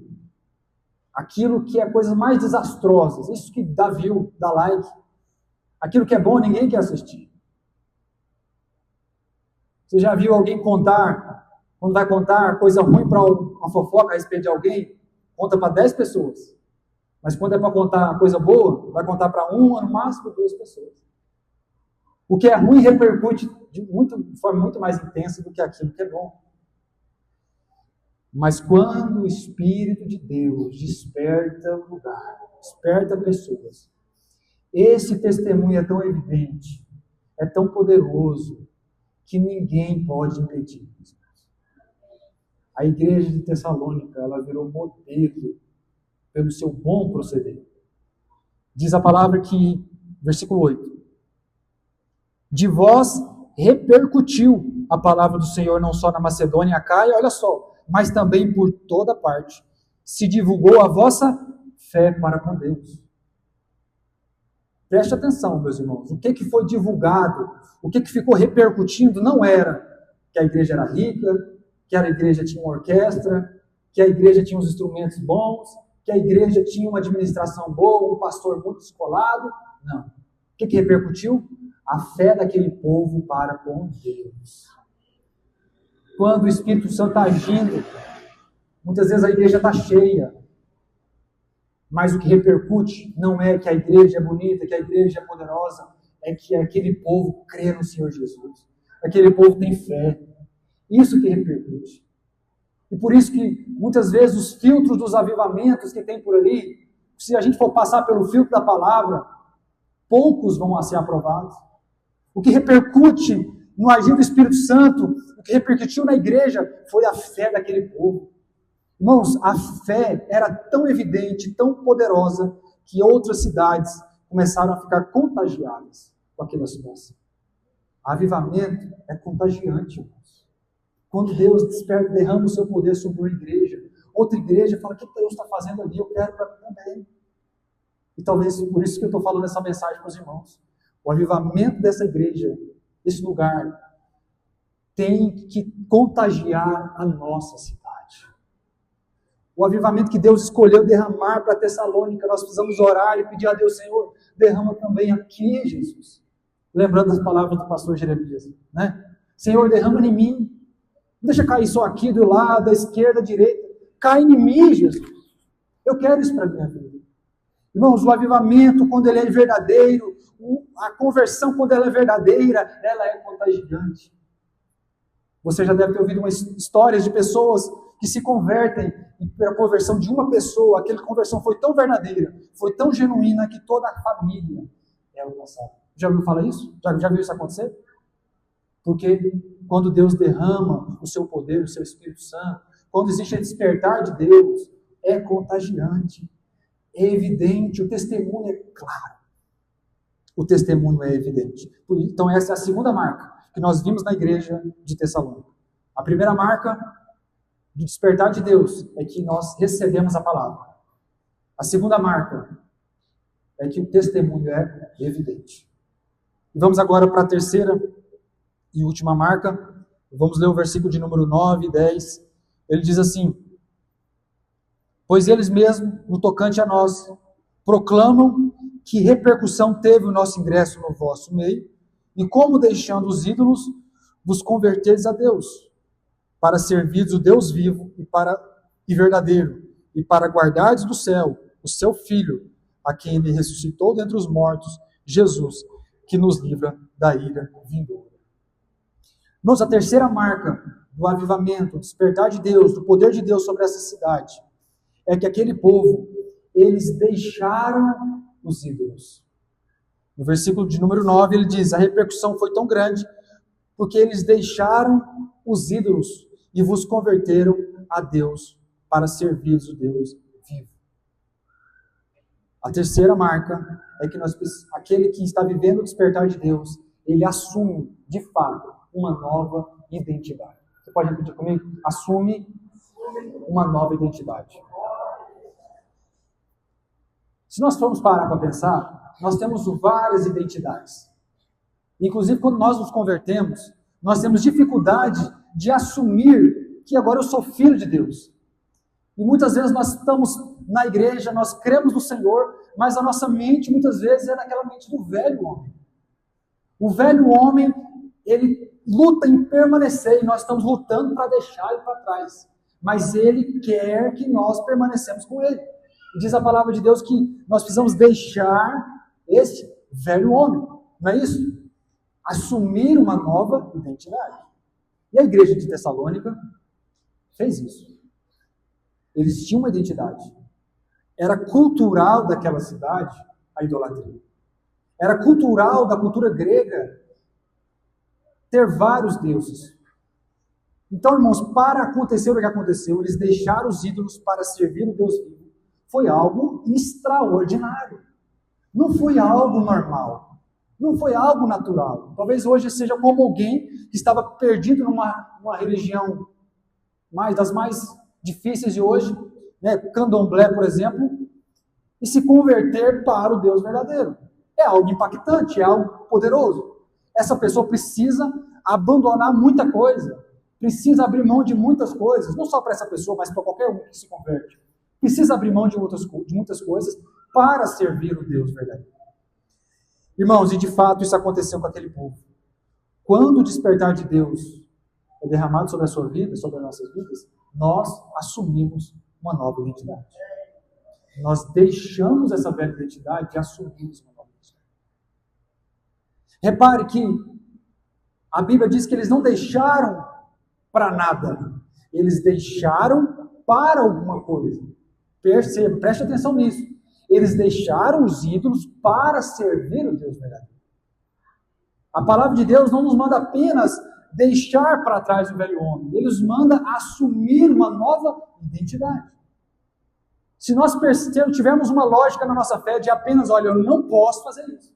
aquilo que é coisas mais desastrosas, isso que dá view, dá like, aquilo que é bom ninguém quer assistir. Você já viu alguém contar, quando vai contar coisa ruim para uma fofoca a respeito de alguém, conta para 10 pessoas. Mas quando é para contar coisa boa, vai contar para uma, no máximo 2 pessoas. O que é ruim repercute de forma muito mais intensa do que aquilo que é bom. Mas quando o Espírito de Deus desperta o lugar, desperta pessoas, esse testemunho é tão evidente, é tão poderoso, que ninguém pode impedir. A igreja de Tessalônica, ela virou modelo pelo seu bom proceder. Diz a palavra que, versículo 8, de vós repercutiu a palavra do Senhor não só na Macedônia e Acaia, olha só, mas também por toda parte. Se divulgou a vossa fé para com Deus. Preste atenção, meus irmãos. O que foi divulgado, o que ficou repercutindo não era que a igreja era rica, que a igreja tinha uma orquestra, que a igreja tinha uns instrumentos bons, que a igreja tinha uma administração boa, um pastor muito descolado. Não. O que repercutiu? A fé daquele povo para com Deus. Quando o Espírito Santo está agindo, muitas vezes a igreja está cheia, mas o que repercute não é que a igreja é bonita, que a igreja é poderosa, é que aquele povo crê no Senhor Jesus. Aquele povo tem fé. Isso que repercute. E por isso que, muitas vezes, os filtros dos avivamentos que tem por ali, se a gente for passar pelo filtro da palavra, poucos vão ser aprovados. O que repercute no agir do Espírito Santo, o que repercutiu na igreja, foi a fé daquele povo. Irmãos, a fé era tão evidente, tão poderosa, que outras cidades começaram a ficar contagiadas com aquela situação. Avivamento é contagiante, irmãos. Quando Deus desperta, derrama o seu poder sobre uma igreja, outra igreja fala, o que Deus está fazendo ali? Eu quero para mim também. E talvez por isso que eu estou falando essa mensagem para os irmãos. O avivamento dessa igreja, esse lugar, tem que contagiar a nossa cidade. O avivamento que Deus escolheu derramar para Tessalônica, nós precisamos orar e pedir a Deus, Senhor, derrama também aqui, Jesus. Lembrando as palavras do pastor Jeremias, né? Senhor, derrama em mim. Não deixa cair só aqui, do lado, da esquerda, da direita. Cai em mim, Jesus. Eu quero isso para a minha vida. Irmãos, o avivamento, quando ele é verdadeiro, a conversão, quando ela é verdadeira, ela é contagiante. Você já deve ter ouvido histórias de pessoas que se convertem pela conversão de uma pessoa. Aquela conversão foi tão verdadeira, foi tão genuína, que toda a família é alcançada. Já ouviu falar isso? Já viu isso acontecer? Porque quando Deus derrama o seu poder, o seu Espírito Santo, quando existe a despertar de Deus, é contagiante, é evidente, o testemunho é claro. O testemunho é evidente. Então essa é a segunda marca que nós vimos na igreja de Tessalônica. A primeira marca do despertar de Deus é que nós recebemos a palavra. A segunda marca é que o testemunho é evidente. E vamos agora para a terceira e última marca. Vamos ler o versículo de número 9 e 10. Ele diz assim: pois eles mesmos, no tocante a nós, proclamam que repercussão teve o nosso ingresso no vosso meio, e como deixando os ídolos, vos converteis a Deus, para servirdes o Deus vivo e verdadeiro, e para guardardes do céu o seu Filho, a quem ele ressuscitou dentre os mortos, Jesus, que nos livra da ira vindoura. Irmãos, a terceira marca do avivamento, do despertar de Deus, do poder de Deus sobre essa cidade, é que aquele povo, eles deixaram os ídolos. No versículo de número 9 ele diz, a repercussão foi tão grande, porque eles deixaram os ídolos e vos converteram a Deus para servir o Deus vivo. A terceira marca é que aquele que está vivendo o despertar de Deus, ele assume, de fato, uma nova identidade. Você pode repetir comigo? Assume uma nova identidade. Se nós formos parar para pensar, nós temos várias identidades. Inclusive, quando nós nos convertemos, nós temos dificuldade de assumir que agora eu sou filho de Deus. E muitas vezes nós estamos na igreja, nós cremos no Senhor, mas a nossa mente muitas vezes é naquela mente do velho homem. O velho homem, ele luta em permanecer, e nós estamos lutando para deixar ele para trás. Mas ele quer que nós permanecemos com ele. E diz a palavra de Deus que nós precisamos deixar esse velho homem. Não é isso? Assumir uma nova identidade. E a igreja de Tessalônica fez isso. Eles tinham uma identidade. Era cultural daquela cidade a idolatria. Era cultural da cultura grega ter vários deuses. Então, irmãos, para acontecer o que aconteceu, eles deixaram os ídolos para servir o Deus vivo. Foi algo extraordinário. Não foi algo normal. Não foi algo natural. Talvez hoje seja como alguém que estava perdido numa religião das mais difíceis de hoje, né? Candomblé, por exemplo, e se converter para o Deus verdadeiro. É algo impactante, é algo poderoso. Essa pessoa precisa abandonar muita coisa, precisa abrir mão de muitas coisas, não só para essa pessoa, mas para qualquer um que se converte. Precisa abrir mão de muitas coisas para servir o Deus verdadeiro. Irmãos, e de fato isso aconteceu com aquele povo. Quando o despertar de Deus é derramado sobre a sua vida, sobre as nossas vidas, nós assumimos uma nova identidade. Nós deixamos essa velha identidade e assumimos uma nova identidade. Repare que a Bíblia diz que eles não deixaram para nada. Eles deixaram para alguma coisa. Perceba, preste atenção nisso. Eles deixaram os ídolos para servir o Deus verdadeiro. A palavra de Deus não nos manda apenas deixar para trás o velho homem. Ele nos manda assumir uma nova identidade. Se nós tivermos uma lógica na nossa fé de apenas, olha, eu não posso fazer isso.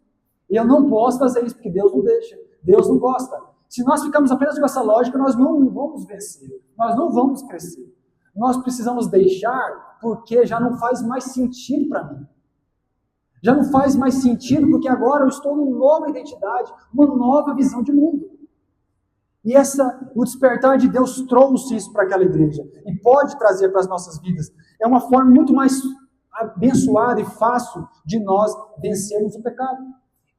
Eu não posso fazer isso porque Deus não deixa. Deus não gosta. Se nós ficarmos apenas com essa lógica, nós não vamos vencer. Nós não vamos crescer. Nós precisamos deixar porque já não faz mais sentido para mim. Já não faz mais sentido porque agora eu estou numa nova identidade, uma nova visão de mundo. E o despertar de Deus trouxe isso para aquela igreja e pode trazer para as nossas vidas. É uma forma muito mais abençoada e fácil de nós vencermos o pecado.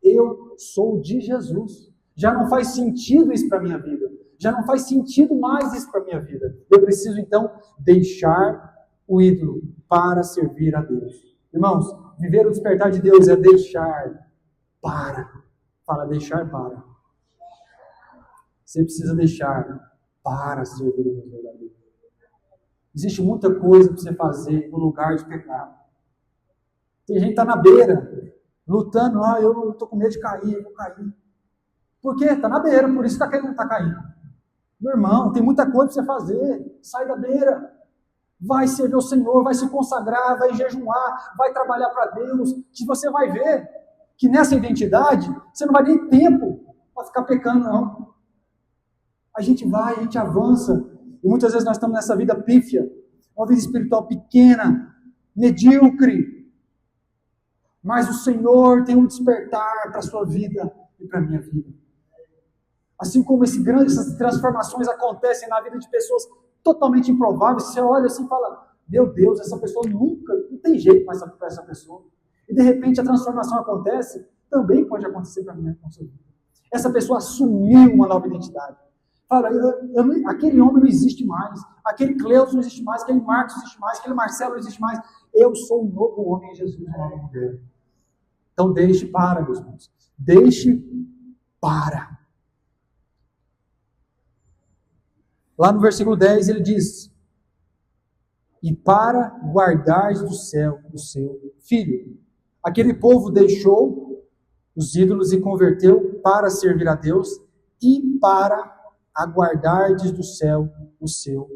Eu sou de Jesus. Já não faz sentido isso para a minha vida. Já não faz sentido mais isso para a minha vida. Eu preciso então deixar o ídolo para servir a Deus. Irmãos, viver o despertar de Deus é deixar para. Fala, deixar para. Você precisa deixar para servir o Deus verdadeiro. Existe muita coisa para você fazer no lugar de pecado. Tem gente que está na beira, lutando, eu estou com medo de cair, eu vou cair. Por quê? Está na beira, por isso está caindo. Meu irmão, tem muita coisa para você fazer. Sai da beira. Vai servir o Senhor, vai se consagrar, vai jejuar, vai trabalhar para Deus. Que você vai ver que nessa identidade, você não vai ter tempo para ficar pecando, não. A gente vai, a gente avança. E muitas vezes nós estamos nessa vida pífia. Uma vida espiritual pequena, medíocre. Mas o Senhor tem um despertar para a sua vida e para a minha vida. Assim como essas transformações acontecem na vida de pessoas totalmente improváveis, você olha assim e fala, meu Deus, essa pessoa nunca, não tem jeito mais para essa pessoa. E de repente a transformação acontece, também pode acontecer para mim. Essa pessoa assumiu uma nova identidade. Fala, aquele homem não existe mais, aquele Cleus não existe mais, aquele Marcos não existe mais, aquele Marcelo não existe mais. Eu sou um novo homem em Jesus, uma nova mulher. Então deixe para, meus irmãos. Deixe para. Lá no versículo 10 ele diz, e para guardar do céu o seu Filho. Aquele povo deixou os ídolos e converteu para servir a Deus e para aguardar do céu o seu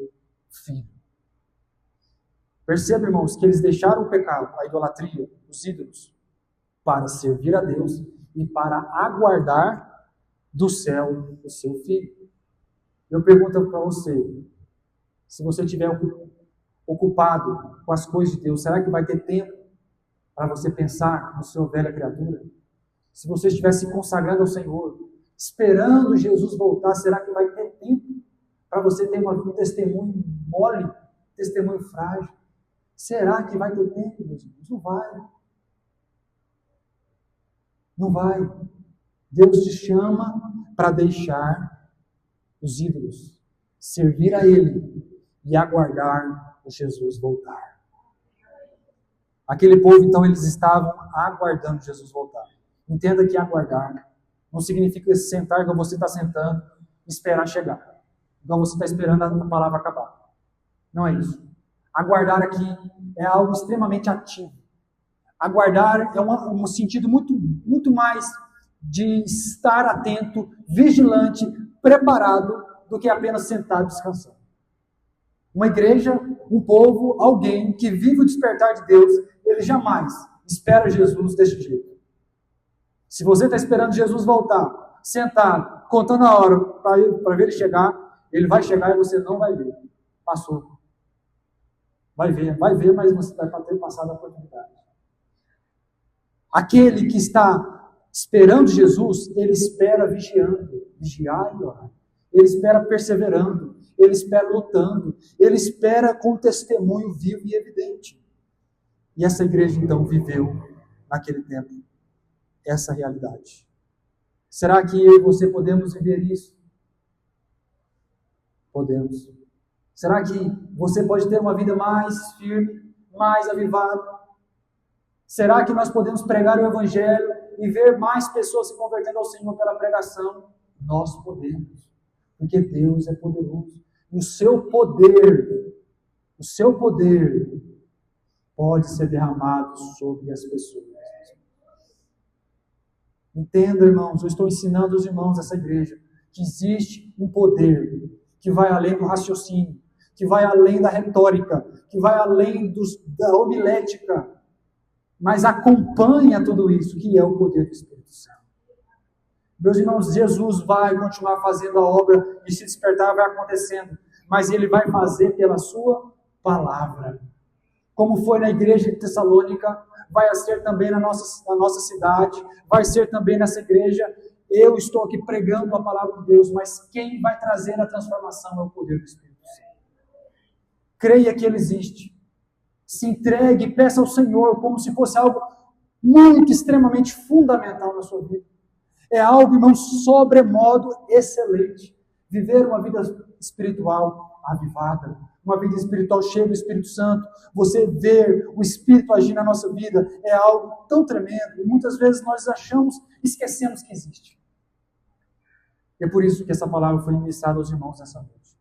Filho. Perceba, irmãos, que eles deixaram o pecado, a idolatria, os ídolos, para servir a Deus e para aguardar do céu o seu Filho. Eu pergunto para você, se você estiver ocupado com as coisas de Deus, será que vai ter tempo para você pensar no seu velha criatura? Se você estiver se consagrando ao Senhor, esperando Jesus voltar, será que vai ter tempo para você ter um testemunho mole, testemunho frágil? Será que vai ter tempo, meus irmãos? Não vai. Não vai. Deus te chama para deixar os ídolos, servir a Ele e aguardar o Jesus voltar. Aquele povo, então, eles estavam aguardando Jesus voltar. Entenda que aguardar não significa sentar igual você está sentando e esperar chegar. Igual você está esperando a palavra acabar. Não é isso. Aguardar aqui é algo extremamente ativo. Aguardar é um sentido muito mais de estar atento, vigilante, preparado, do que apenas sentado descansando. Uma igreja, um povo, alguém que vive o despertar de Deus, ele jamais espera Jesus desse jeito. Se você está esperando Jesus voltar, sentado, contando a hora para ver ele chegar, ele vai chegar e você não vai ver. Passou. Vai ver, mas você vai ter passado a oportunidade. Aquele que está esperando Jesus, ele espera vigiar e orar. Ele espera perseverando, ele espera lutando, ele espera com testemunho vivo e evidente. E essa igreja então viveu naquele tempo essa realidade. Será que eu e você podemos viver isso? Podemos. Será que você pode ter uma vida mais firme, mais avivada? Será que nós podemos pregar o Evangelho e ver mais pessoas se convertendo ao Senhor pela pregação? Nós podemos, porque Deus é poderoso. E o seu poder pode ser derramado sobre as pessoas. Entenda, irmãos, eu estou ensinando os irmãos dessa igreja que existe um poder que vai além do raciocínio, que vai além da retórica, que vai além da homilética, mas acompanha tudo isso, que é o poder do Espírito Santo. Meus irmãos, Jesus vai continuar fazendo a obra e se despertar vai acontecendo, mas Ele vai fazer pela sua palavra. Como foi na igreja de Tessalônica, vai ser também na nossa cidade, vai ser também nessa igreja. Eu estou aqui pregando a palavra de Deus, mas quem vai trazer a transformação é o poder do Espírito Santo. Creia que Ele existe. Se entregue, peça ao Senhor como se fosse algo muito, extremamente fundamental na sua vida. É algo, irmão, sobremodo excelente. Viver uma vida espiritual avivada, uma vida espiritual cheia do Espírito Santo, você ver o Espírito agir na nossa vida, é algo tão tremendo, e muitas vezes nós esquecemos que existe. E é por isso que essa palavra foi ministrada aos irmãos nessa noite.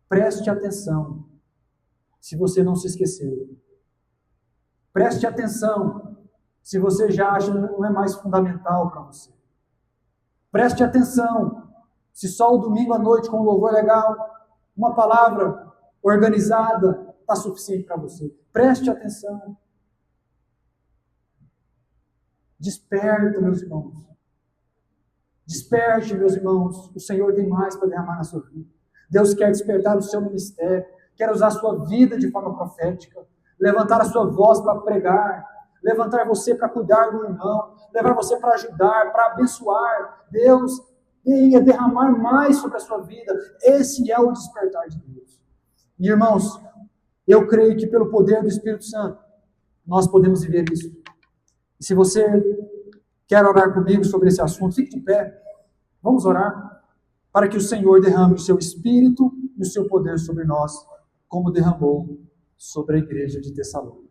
Preste atenção, se você não se esqueceu. Preste atenção, se você já acha que não é mais fundamental para você. Preste atenção, se só o domingo à noite com um louvor legal, uma palavra organizada está suficiente para você. Preste atenção. Desperta, meus irmãos. Desperte, meus irmãos. O Senhor tem mais para derramar na sua vida. Deus quer despertar o seu ministério, quer usar a sua vida de forma profética, levantar a sua voz para pregar, levantar você para cuidar do irmão, levar você para ajudar, para abençoar. Deus ia derramar mais sobre a sua vida. Esse é o despertar de Deus. E, irmãos, eu creio que pelo poder do Espírito Santo, nós podemos viver isso. E se você quer orar comigo sobre esse assunto, fique de pé. Vamos orar para que o Senhor derrame o seu Espírito e o seu poder sobre nós, como derramou sobre a igreja de Tessalônica.